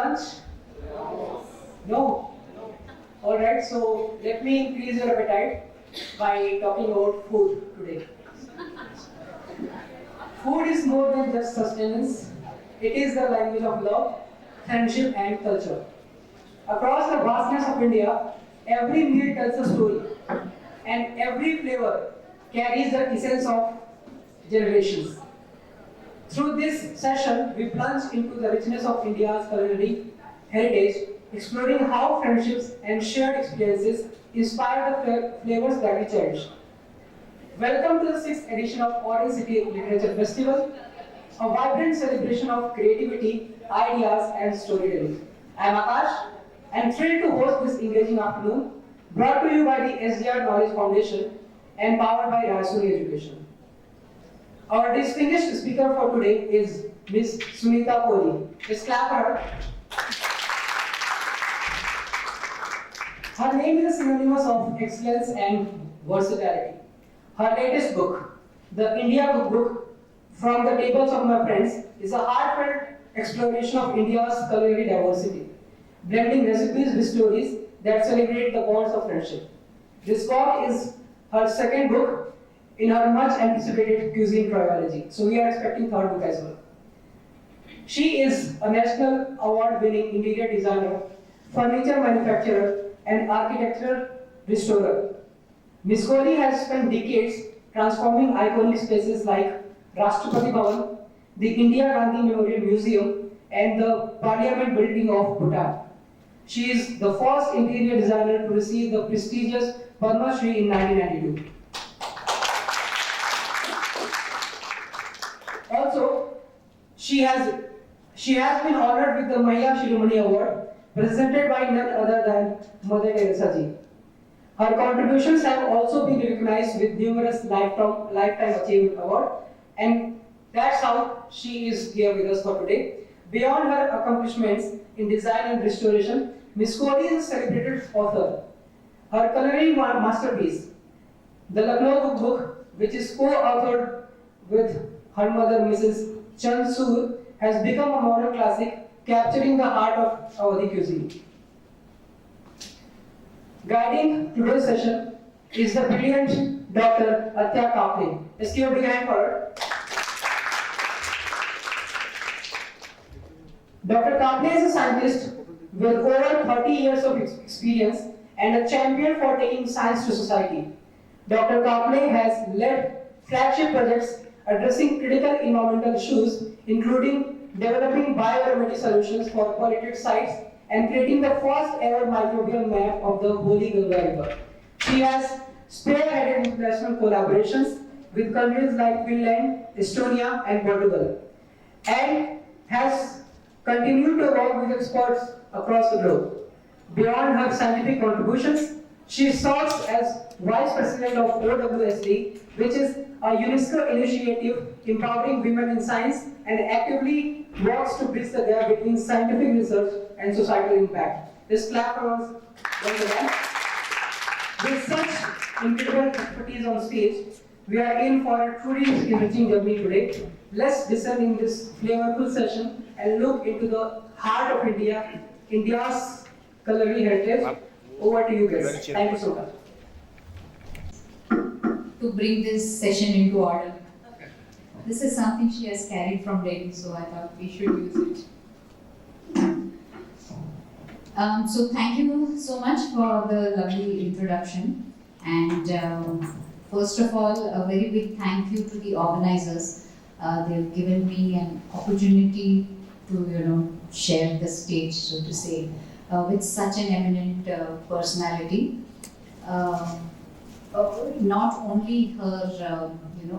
lunch? No? Alright, so let me increase your appetite by talking about food today. Food is more than just sustenance. It is the language of love, friendship and culture. Across the vastness of India, every meal tells a story and every flavor carries the essence of generations. Through this session, we plunge into the richness of India's culinary heritage, exploring how friendships and shared experiences inspire the flavors that we cherish. Welcome to the 6th edition of Orange City Literature Festival, a vibrant celebration of creativity, ideas, and storytelling. I am Akash, and thrilled to host this engaging afternoon, brought to you by the SDR Knowledge Foundation and powered by Rajasuri Education. Our distinguished speaker for today is Ms. Sunita Kohli. Let's clap for her. Her name is synonymous of excellence and versatility. Her latest book, The India Cookbook, From the Tables of My Friends, is a heartfelt exploration of India's culinary diversity, blending recipes with stories that celebrate the bonds of friendship. This book is her second book in her much anticipated cuisine trilogy, so we are expecting third book as well. She is a national award-winning interior designer, furniture manufacturer, and architectural restorer. Ms. Kohli has spent decades transforming iconic spaces like Rashtrapati Bhavan, the Indira Gandhi Memorial Museum, and the Parliament Building of Bhutan. She is the first interior designer to receive the prestigious Padma Shri in 1992. Also, she has been honored with the Mahila Shiromani Award, presented by none other than Mother Teresa ji. Her contributions have also been recognized with numerous lifetime achievement award, and that's how she is here with us for today. Beyond her accomplishments in design and restoration, Ms. Kohli is a celebrated author. Her culinary masterpiece, the Lucknow Cookbook, which is co-authored with her mother, Mrs. Chand Soor, has become a modern classic, capturing the heart of Awadhi cuisine. Guiding today's session is the brilliant Dr. Atya Kapley. Let's give a big hand for her. Dr. Kapley is a scientist with over 30 years of experience and a champion for taking science to society. Dr. Kapley has led flagship projects addressing critical environmental issues, including developing bioremedy solutions for polluted sites and creating the first ever microbial map of the Holy Ganga River. She has spearheaded international collaborations with countries like Finland, Estonia, and Portugal, and has continued to work with experts across the globe. Beyond her scientific contributions, she serves as Vice President of OWSD, which is a UNESCO initiative empowering women in science and actively works to bridge the gap between scientific research and societal impact. This clap for us once again. With such incredible expertise on stage, we are in for a truly enriching journey today. Let's descend in this flavorful session and look into the heart of India, India's culinary heritage. Over to you guys. Thank you so much. To bring this session into order. This is something she has carried from Delhi, so I thought we should use it. So thank you so much for the lovely introduction. And first of all, a very big thank you to the organizers. They've given me an opportunity to, share the stage, so to say, with such an eminent personality. Not only her,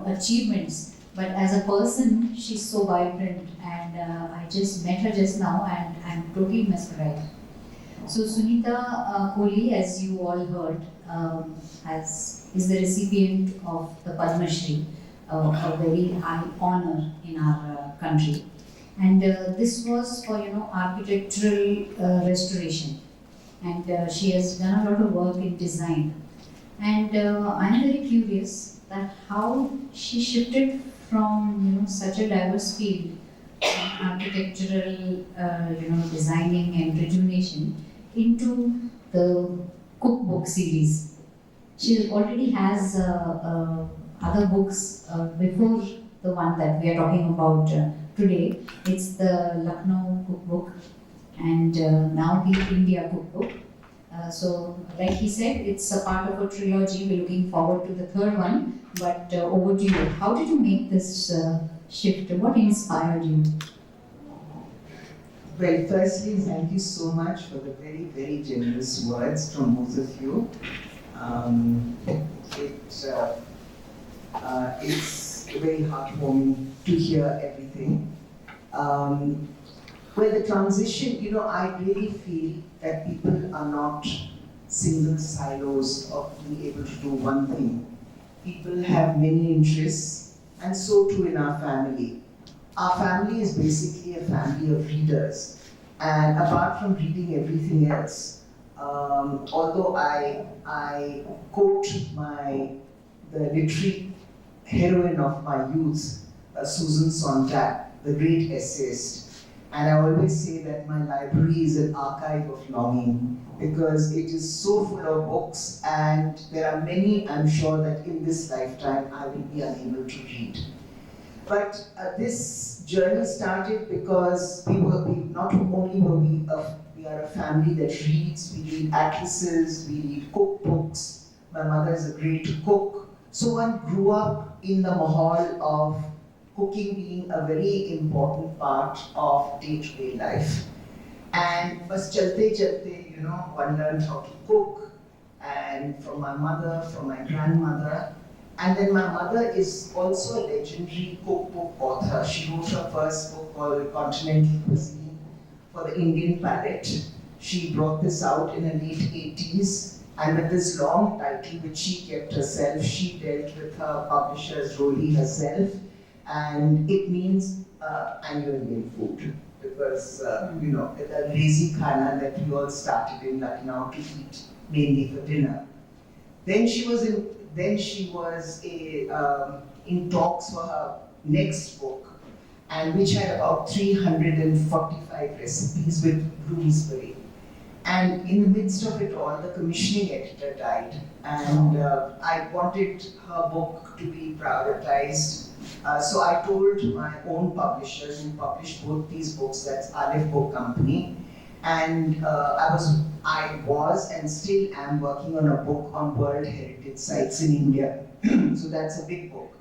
achievements, but as a person, she's so vibrant. And I just met her just now, and I'm totally mesmerized. So Sunita Kohli, as you all heard, is the recipient of the Padma Shri, a very high honor in our country. And this was for architectural restoration, and she has done a lot of work in design. And I'm very curious that how she shifted from such a diverse field architectural, designing and rejuvenation into the cookbook series. She already has other books before the one that we are talking about today. It's the Lucknow cookbook and now the India cookbook. So, like he said, it's a part of a trilogy. We're looking forward to the third one. But over to you. How did you make this shift? What inspired you? Well, firstly, thank you so much for the very, very generous words from both of you. It's very heartwarming to hear everything. Well, the transition, I really feel that people are not single silos of being able to do one thing. People have many interests, and so too in our family. Our family is basically a family of readers, and apart from reading everything else, although I quote the literary heroine of my youth, Susan Sontag, the great essayist. And I always say that my library is an archive of longing because it is so full of books, and there are many, I'm sure, that in this lifetime I will be unable to read. But this journey started because not only we are a family that reads, we read atlases, we read cookbooks. My mother is a great cook. So one grew up in the mahal of cooking being a very important part of day-to-day life. And bas chalte, one learned how to cook, and from my mother, from my grandmother. And then my mother is also a legendary cookbook author. She wrote her first book called Continental Cuisine for the Indian palate. She brought this out in the late 80s, and with this long title which she kept herself, she dealt with her publishers Roli herself, and it means annual meal food. Because, the lazy khana that we all started in Lucknow to eat mainly for dinner. Then she was in talks for her next book, and which had about 345 recipes with Bloomsbury. And in the midst of it all, the commissioning editor died, and I wanted her book to be prioritized. So I told my own publishers who published both these books, that's Aleph Book Company, and I was and still am working on a book on World Heritage Sites in India. So that's a big book.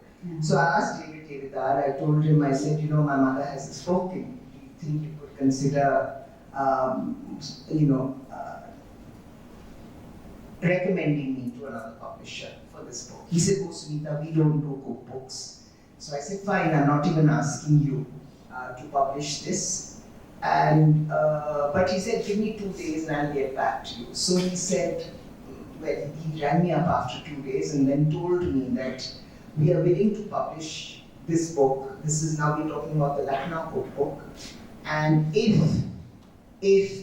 So I asked David Devidar, I told him, I said, my mother has this book, do you think you could consider, recommending me to another publisher for this book? He said, oh Sunita, we don't do cookbooks. So I said, fine, I'm not even asking you to publish this. And but he said, give me 2 days and I'll get back to you. So he said, well, he rang me up after 2 days and then told me that we are willing to publish this book. This is now we're talking about the Lucknow cookbook. And if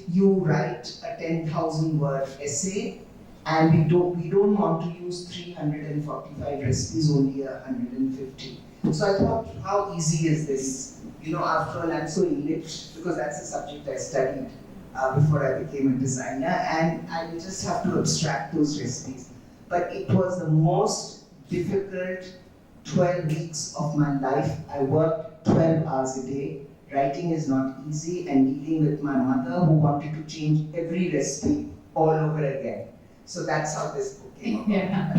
you write a 10,000 word essay, and we don't want to use 345 recipes, only 150. So I thought, how easy is this? After all, I'm so illiterate, because that's the subject I studied before I became a designer, and I will just have to abstract those recipes. But it was the most difficult 12 weeks of my life. I worked 12 hours a day. Writing is not easy, and dealing with my mother who wanted to change every recipe all over again. So that's how this book came about. Yeah,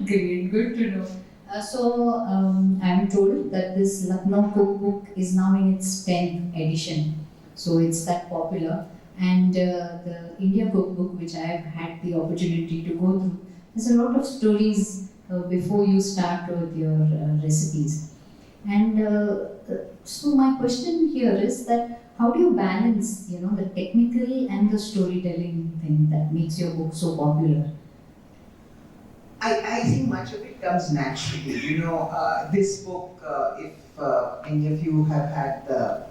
great, good to know. I'm told that this Lucknow cookbook is now in its 10th edition. So it's that popular. And the India cookbook, which I have had the opportunity to go through, there's a lot of stories before you start with your recipes. And so my question here is that how do you balance, the technical and the storytelling thing that makes your book so popular? I think much of it comes naturally. This book, if any of you have had the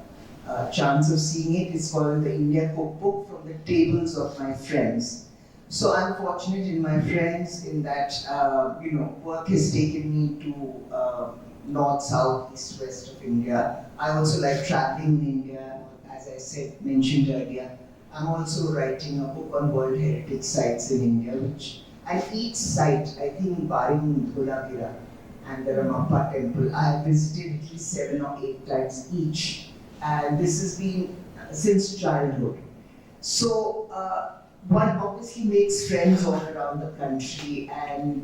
chance of seeing it, it's called the India Cookbook from the tables of my friends. So I'm fortunate in my friends in that, work has taken me to north, south, east, west of India. I also like traveling in India, as I said, mentioned earlier. I'm also writing a book on World Heritage Sites in India, and each site, I think barring Dholavira and the Ramappa temple, I have visited at least 7 or 8 times each. And this has been since childhood. So one obviously makes friends all around the country, and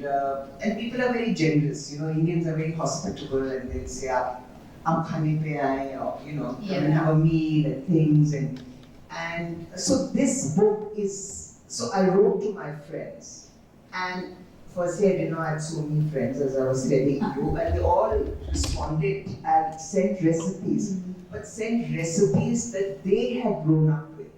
people are very generous. Indians are very hospitable, and they'll say, "Aap khane pe aaye," or come and have a meal and things. And so this book is. So I wrote to my friends, and firstly I didn't know I had so many friends, as I was telling you, and they all responded and sent recipes, but sent recipes that they had grown up with,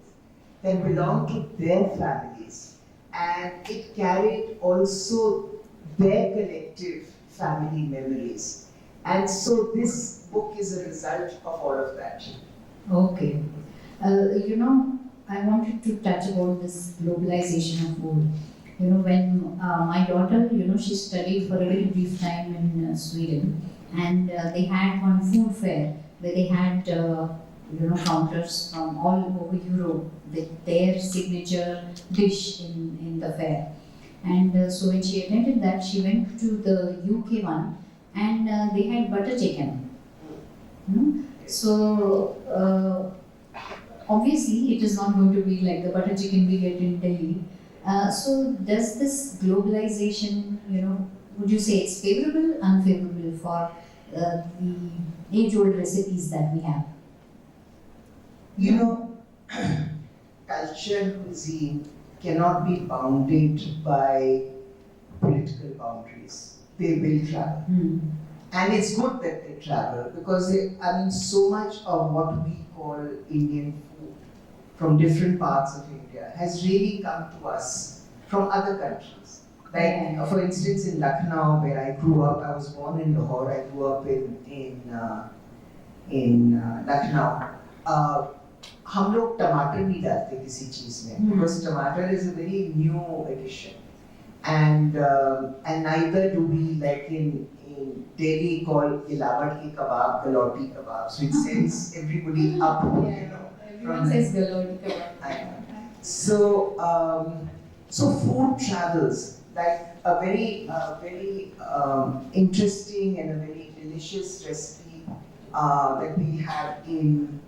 that belonged to their families, and it carried also their collective family memories. And so this book is a result of all of that. Okay. I wanted to touch about this globalization of food. When my daughter, she studied for a very brief time in Sweden, and they had one food fair where they had, counters from all over Europe with their signature dish in the fair. And so when she attended that, she went to the UK one, and they had butter chicken. So obviously, it is not going to be like the butter chicken we get in Delhi. So does this globalization, would you say it's favorable, unfavorable for the age-old recipes that we have? Culture and cuisine cannot be bounded by political boundaries. They will travel. And it's good that they travel, because so much of what we call Indian food from different parts of India has really come to us from other countries. Like, for instance, in Lucknow, where I grew up, I was born in Lahore, I grew up in Lucknow. हम लोग टमाटर नहीं डालते किसी चीज में, because tomato is a very new addition, and neither do we, like in Delhi, call Ilawad ki kebab galoti kebab, so it sends everybody up. Everyone says galoti kebab. So food travels, like a very interesting and a very delicious recipe that we have in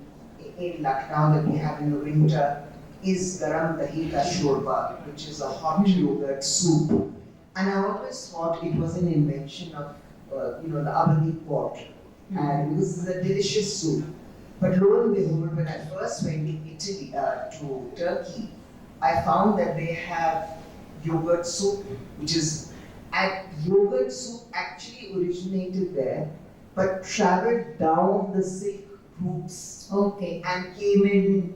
Lucknow, that we have in the winter, is garam dahi ka shorba, which is a hot yogurt soup. And I always thought it was an invention of the Abadi pot, and this is a delicious soup. But lo and behold, when I first went to Turkey, I found that they have yogurt soup, yogurt soup actually originated there, but traveled down the Silk routes, and came in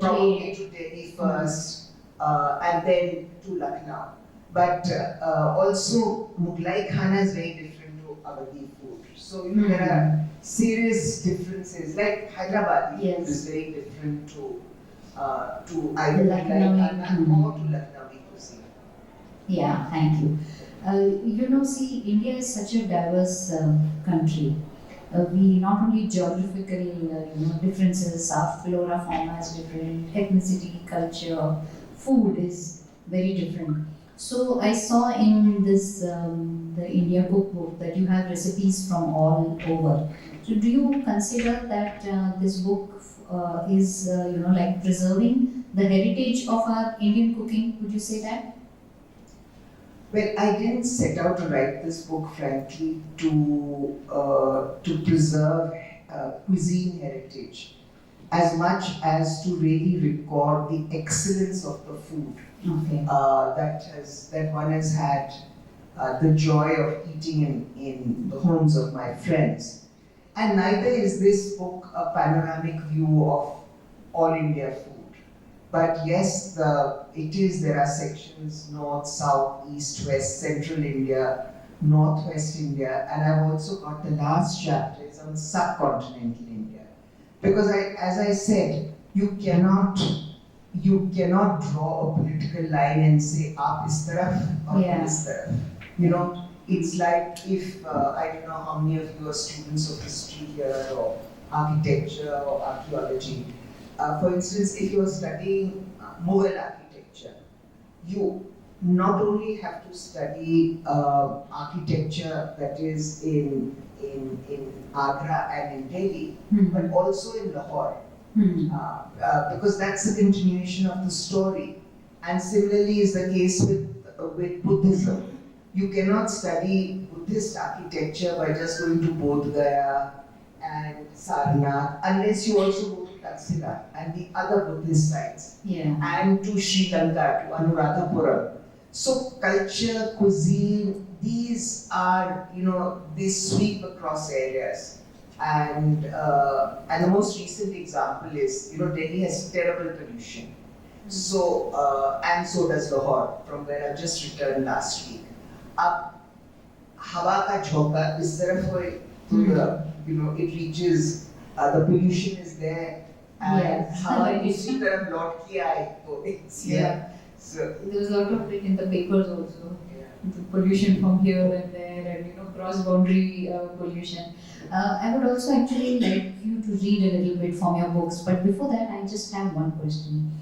probably to Delhi first, and then to Lucknow. But also Mughlai Khana is very different to Awadhi food. So there are serious differences. Like Hyderabadi food is very different to either Mughlai Khana or to Lucknowi cuisine. Yeah, thank you. See, India is such a diverse country. We not only geographical differences, our flora, fauna is different, ethnicity, culture, food is very different. So I saw in this the India cookbook that you have recipes from all over. So do you consider that this book is like preserving the heritage of our Indian cooking? Would you say that? Well, I didn't set out to write this book, frankly, to preserve cuisine heritage, as much as to really record the excellence of the food that one has had the joy of eating in the homes of my friends. And neither is this book a panoramic view of all India food. But yes, there are sections north, south, east, west, central India, northwest India, and I've also got the last chapter is on subcontinental India. Because as I said, you cannot draw a political line and say, aap is taraf or is taraf. It's like if, I don't know how many of you are students of history here or architecture or archaeology. For instance, if you're studying Mughal architecture, you not only have to study architecture that is in Agra and in Delhi, but also in Lahore, because that's a continuation of the story. And similarly is the case with Buddhism. You cannot study Buddhist architecture by just going to Bodh Gaya and Sarnath unless you also go to Taxila and the other Buddhist sites, and to Sri Lanka, to Anuradhapuram. So culture, cuisine, these are, they sweep across areas. And the most recent example is, Delhi has terrible pollution. So, and so does Lahore, from where I've just returned last week. Ab hawa ka jhoka is taraf it reaches, the pollution is there, and hawa dusri taraf laut ke aaye, so it's So there was a lot of it in the papers also. The pollution from here and there, and cross-boundary pollution. I would also actually like you to read a little bit from your books, but before that, I just have one question.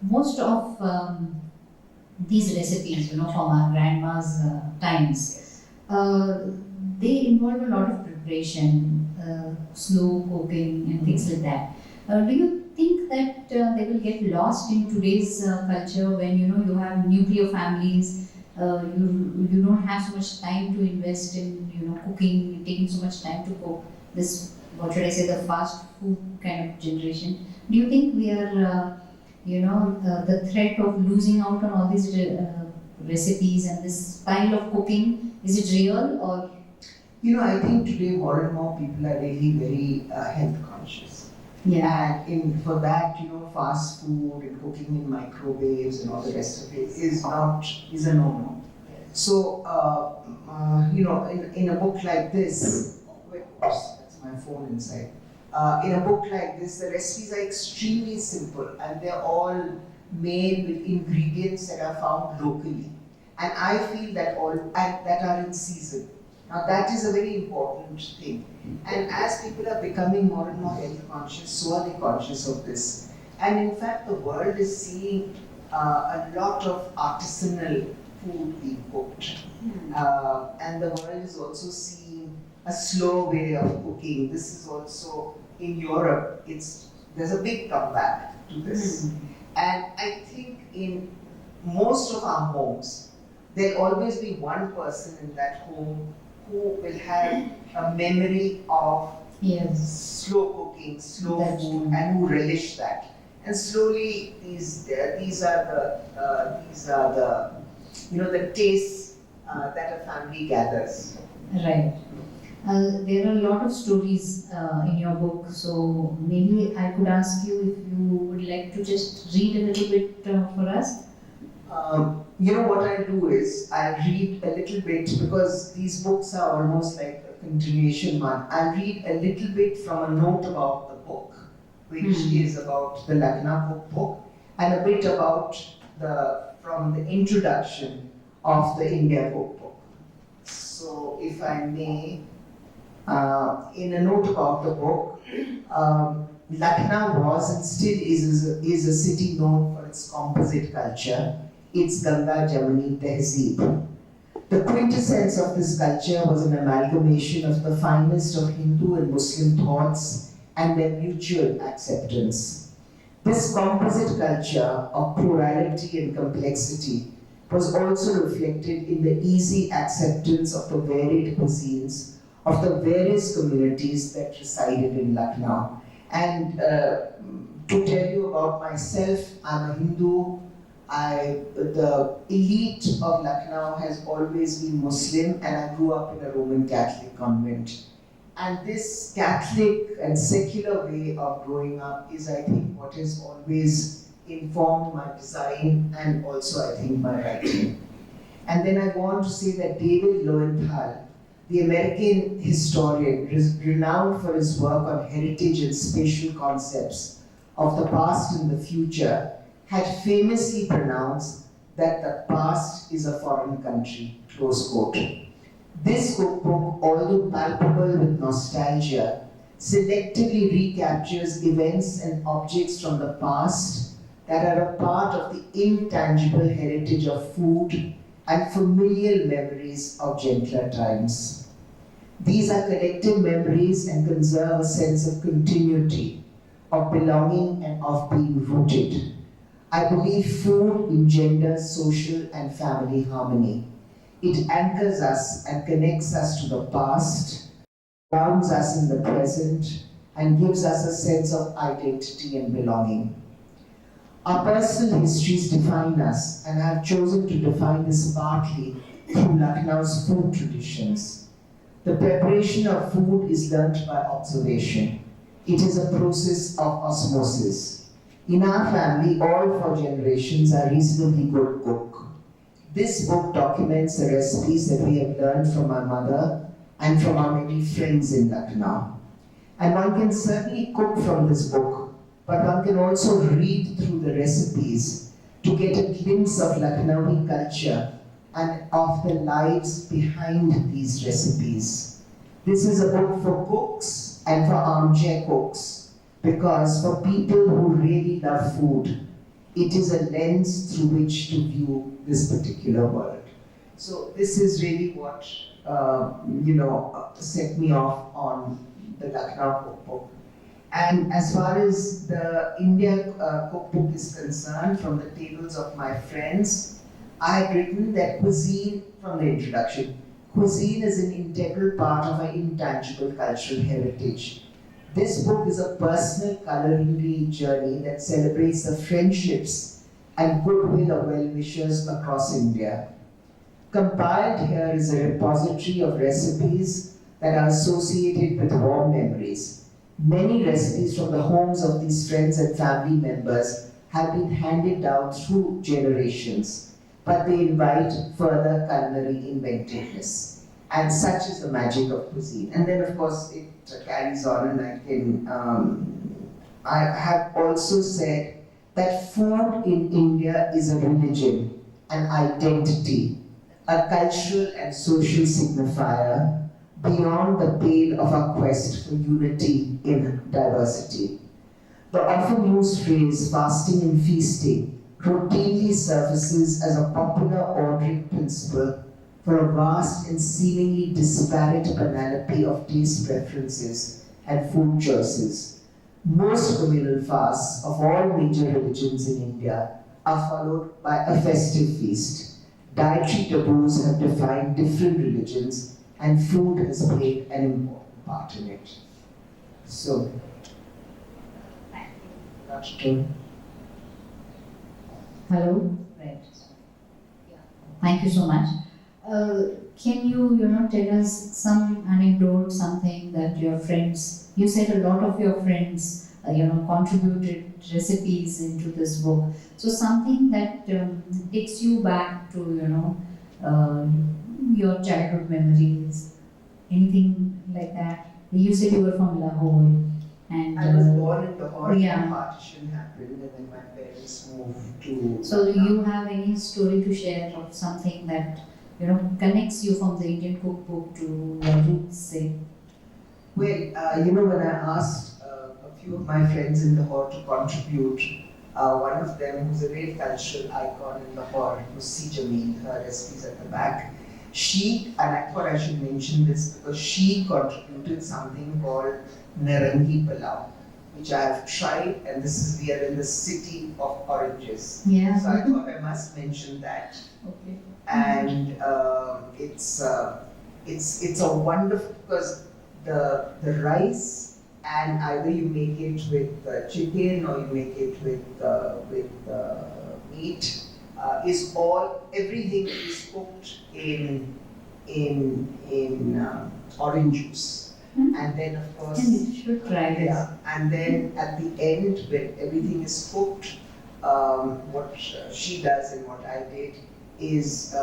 Most of these recipes, from our grandma's times, they involve a lot of preparation, slow cooking, and things like that. Do you think that they will get lost in today's culture when you have nuclear families? You don't have so much time to invest in cooking, taking so much time to cook. This, what should I say, the fast food kind of generation. Do you think we are the threat of losing out on all these recipes and this style of cooking, is it real or? I think today more and more people are really very health conscious. And for that, fast food and cooking in microwaves and all the rest of it is a no-no. So, in a book like this, that's my phone inside. In a book like this, the recipes are extremely simple and they're all made with ingredients that are found locally. And I feel that that are in season. Now that is a very important thing. And as people are becoming more and more health conscious, so are they conscious of this. And in fact, the world is seeing a lot of artisanal food being cooked. And the world is also seeing a slow way of cooking. This is also in Europe, there's a big comeback to this. And I think in most of our homes, there'll always be one person in that home who will have a memory of slow cooking, slow food, and who relish that. And slowly, these are the tastes that a family gathers. Right. There are a lot of stories in your book, so maybe I could ask you if you would like to just read a little bit for us. What I'll do is I'll read a little bit, because these books are almost like a continuation one. I'll read a little bit from a note about the book, which is about the Lucknow cookbook, and a bit about from the introduction of the India cookbook. So if I may, in a note about the book, Lucknow was and still is a city known for its composite culture, its Ganga Jamuni Tehzeeb. The quintessence of this culture was an amalgamation of the finest of Hindu and Muslim thoughts and their mutual acceptance. This composite culture of plurality and complexity was also reflected in the easy acceptance of the varied cuisines of the various communities that resided in Lucknow. And to tell you about myself, I'm a Hindu. The elite of Lucknow has always been Muslim, and I grew up in a Roman Catholic convent. And this Catholic and secular way of growing up is, I think, what has always informed my design and also, I think, my writing. And then I go on to say that David Lowenthal, the American historian renowned for his work on heritage and spatial concepts of the past and the future, had famously pronounced that the past is a foreign country, close quote. This cookbook, although palpable with nostalgia, selectively recaptures events and objects from the past that are a part of the intangible heritage of food and familial memories of gentler times. These are collective memories and conserve a sense of continuity, of belonging and of being rooted. I believe food engenders social and family harmony. It anchors us and connects us to the past, grounds us in the present, and gives us a sense of identity and belonging. Our personal histories define us, and I have chosen to define this partly through Lucknow's food traditions. The preparation of food is learnt by observation. It is a process of osmosis. In our family, all 4 generations are reasonably good cook. This book documents the recipes that we have learned from our mother and from our many friends in Lucknow. And one can certainly cook from this book, but one can also read through the recipes to get a glimpse of Lucknowi culture and of the lives behind these recipes. This is a book for cooks and for armchair cooks, because for people who really love food, it is a lens through which to view this particular world. So this is really what set me off on the Lucknow cookbook. And as far as the India cookbook is concerned, from the tables of my friends, I had written that cuisine, from the introduction, cuisine is an integral part of our intangible cultural heritage. This book is a personal culinary journey that celebrates the friendships and goodwill of well-wishers across India. Compiled here is a repository of recipes that are associated with warm memories. Many recipes from the homes of these friends and family members have been handed down through generations, but they invite further culinary inventiveness. And such is the magic of cuisine. And then, of course, it carries on, and I have also said that food in India is a religion, an identity, a cultural and social signifier beyond the pale of our quest for unity in diversity. The often used phrase fasting and feasting routinely surfaces as a popular ordering principle for a vast and seemingly disparate panoply of taste preferences and food choices. Most communal fasts of all major religions in India are followed by a festive feast. Dietary taboos have defined different religions, and food has played an important part in it. So, Dr. Hello? Right. Thank you so much. Can you, tell us some anecdote, something that your friends, you said a lot of your friends, contributed recipes into this book. So something that takes you back to, your childhood memories, anything like that. You said you were from Lahore. And, I was born in Lahore yeah. when partition happened, and then my parents moved to... So you have any story to share of something that connects you from the Indian cookbook to your roots, say? Well, when I asked a few of my friends in Lahore to contribute, one of them, who's a great cultural icon in Lahore, Musi Jameel, her recipes at the back, and I thought I should mention this because she contributed something called Narangi Palau, which I have tried, and we are in the city of oranges. Yeah. So I thought I must mention that. Okay. And it's a wonderful, because the rice, and either you make it with chicken or you make it with meat, everything is cooked in orange juice. And then, of course, You should try this. yeah. And then at the end, when everything is cooked, what she does and what I did is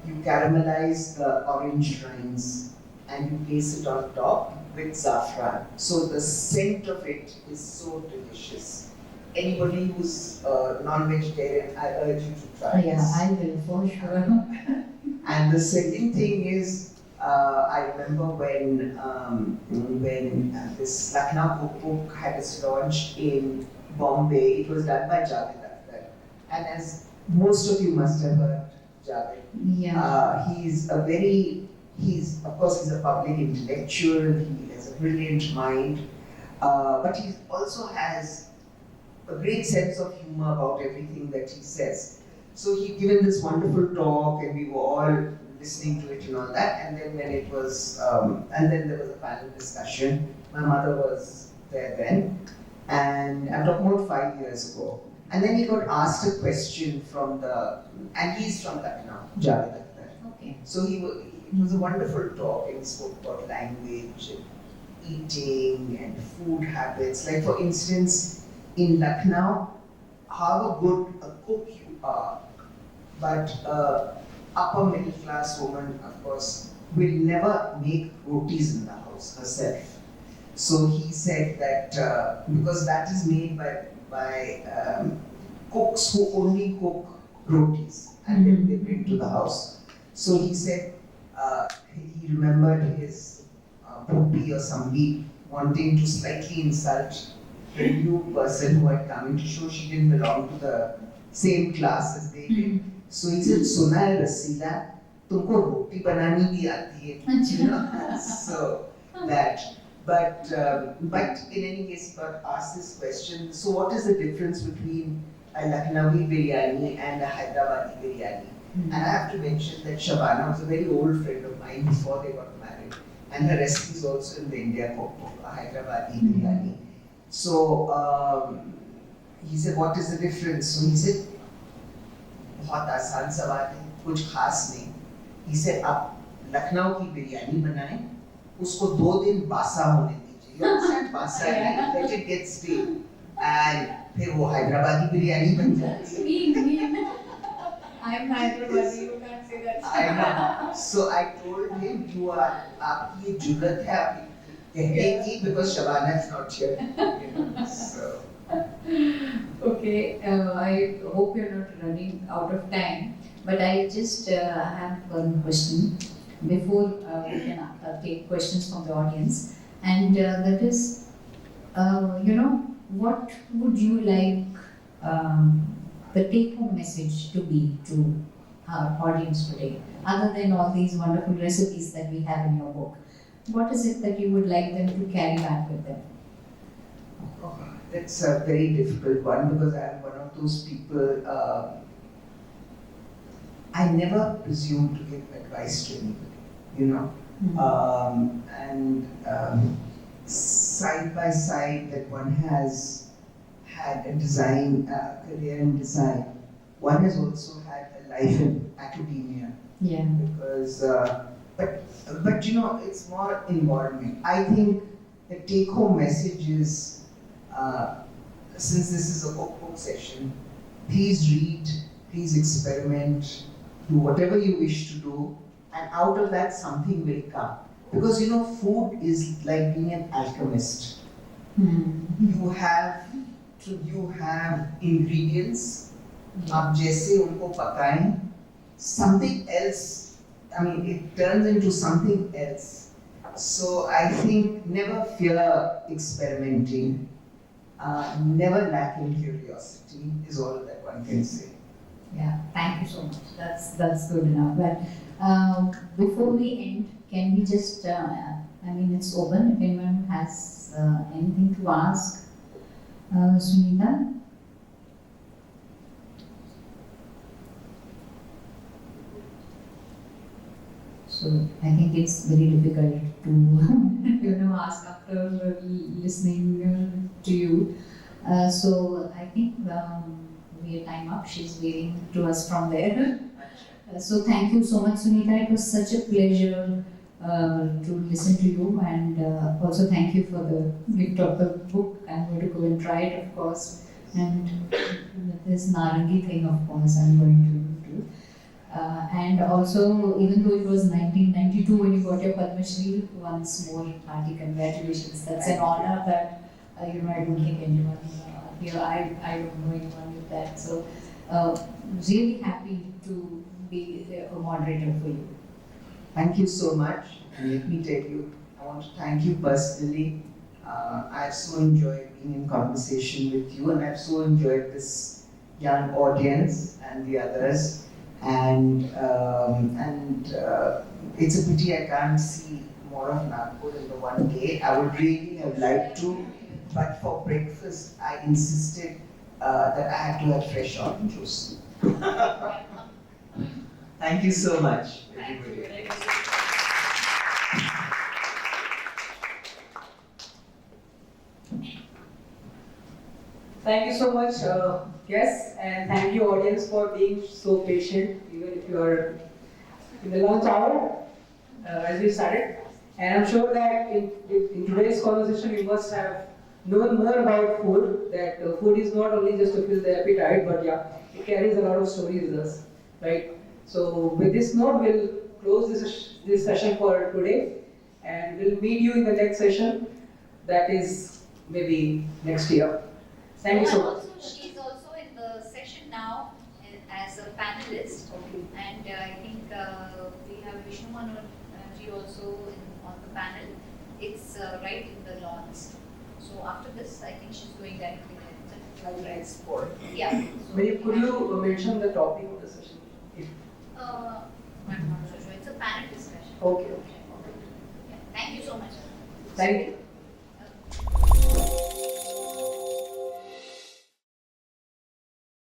you caramelize the orange rinds and you place it on top with saffron. So the scent of it is so delicious. Anybody who's non-vegetarian, I urge you to try this. Yeah, I will for sure. And the second thing is, I remember when this Lucknow Cookbook had its launch in Bombay. It was done by Javed Akhtar, and as most of you must have heard Javed. Yeah. He's of course he's a public intellectual. He has a brilliant mind, but he also has a great sense of humor about everything that he says. So he'd given this wonderful talk, and we were all listening to it and all that. And then when it was, and then there was a panel discussion. My mother was there then, and I'm talking about 5 years ago. And then he got asked a question from and he's from Lucknow, Javed Akhtar. Okay. So it was a wonderful talk, and he spoke about language and eating and food habits. Like for instance, in Lucknow, however good a cook you are, but upper middle class woman, of course, will never make rotis in the house herself. So he said that because that is made by cooks who only cook rotis and then they bring to the house. So he said he remembered his puppy or somebody wanting to slightly insult the new person who had come in to show she didn't belong to the same class as they did. So he said, "Suna hai Rasila, tumko roti banani bhi aati hai." You know? So that. But in any case, he got asked this question. So what is the difference between a Lucknowi biryani and a Hyderabadi biryani? And I have to mention that Shabana was a very old friend of mine before they got married, and her recipe is also in the India Cookbook, a Hyderabadi biryani. So he said, "What is the difference?" So he said, बहुत आसान सवाल है, कुछ खास नहीं. He said, आप लखनऊ की बिरयानी बनाएं, उसको 2 दिन बासा होने दीजिए. You understand? बासा है, let it get stale, and फिर वो हैदराबादी बिरयानी बन जाती है. I'm Hyderabadi, you can't say that. I know. So I told him, आपकी ये जुर्रत है आपकी कहने की, because Shabana is not here. You know, so. Okay, I hope you're not running out of time, but I just have one question before we can take questions from the audience, and that is, what would you like the take-home message to be to our audience today, other than all these wonderful recipes that we have in your book? What is it that you would like them to carry back with them? Oh, that's a very difficult one, because I am one of those people, I never presume to give advice to anybody, you know. Side by side that one has had a career in design, one has also had a life in academia. Yeah. Because, but you know, it's more involvement. I think the take-home message is, since this is a cookbook session, please read, please experiment, do whatever you wish to do, and out of that something will come. Because you know, food is like being an alchemist. You have ingredients, आप जैसे उनको पकाएं, something else, I mean, it turns into something else. So I think never fear experimenting. Never lack in curiosity is all that one can say. Yeah, thank you so much. That's good enough. But before we end, can we just, it's open if anyone has anything to ask. Sunita? So I think it's very difficult to ask after listening to you. So I think we are time up. She's waiting to us from there. So thank you so much, Sunita. It was such a pleasure to listen to you, and also thank you for the gift of the book. I'm going to go and try it, of course. And this Narangi thing, of course, I'm going to do. And also, even though it was 1992 when you got your Padma Shri, once more hearty congratulations. That's an honor that I don't think anyone here. I don't know anyone with that. So really happy to be a moderator for you. Thank you so much. And let me tell you, I want to thank you personally. I've so enjoyed being in conversation with you, and I've so enjoyed this young audience and the others. And it's a pity I can't see more of Nagpur in the one day. I would really have liked to, but for breakfast, I insisted that I had to have fresh orange juice. Thank you so much, everybody. Thank you so much, guests, and thank you, audience, for being so patient, even if you are in the lunch hour, as we started. And I'm sure that in today's conversation, you must have known more about food, that food is not only just to fill the appetite, but yeah, it carries a lot of stories with us, right? So with this note, we'll close this session for today, and we'll meet you in the next session, that is maybe next year. Thank you so much. She's also in the session now as a panelist, Okay. and I think we have Vishnu Manohar ji also on the panel. It's right in the lawns. So after this, I think she's going directly there. Sport. Yeah. Maybe could you mention the topic of the session? I'm not so sure. It's a panel discussion. Okay. Yeah. Thank you so much. Thank you.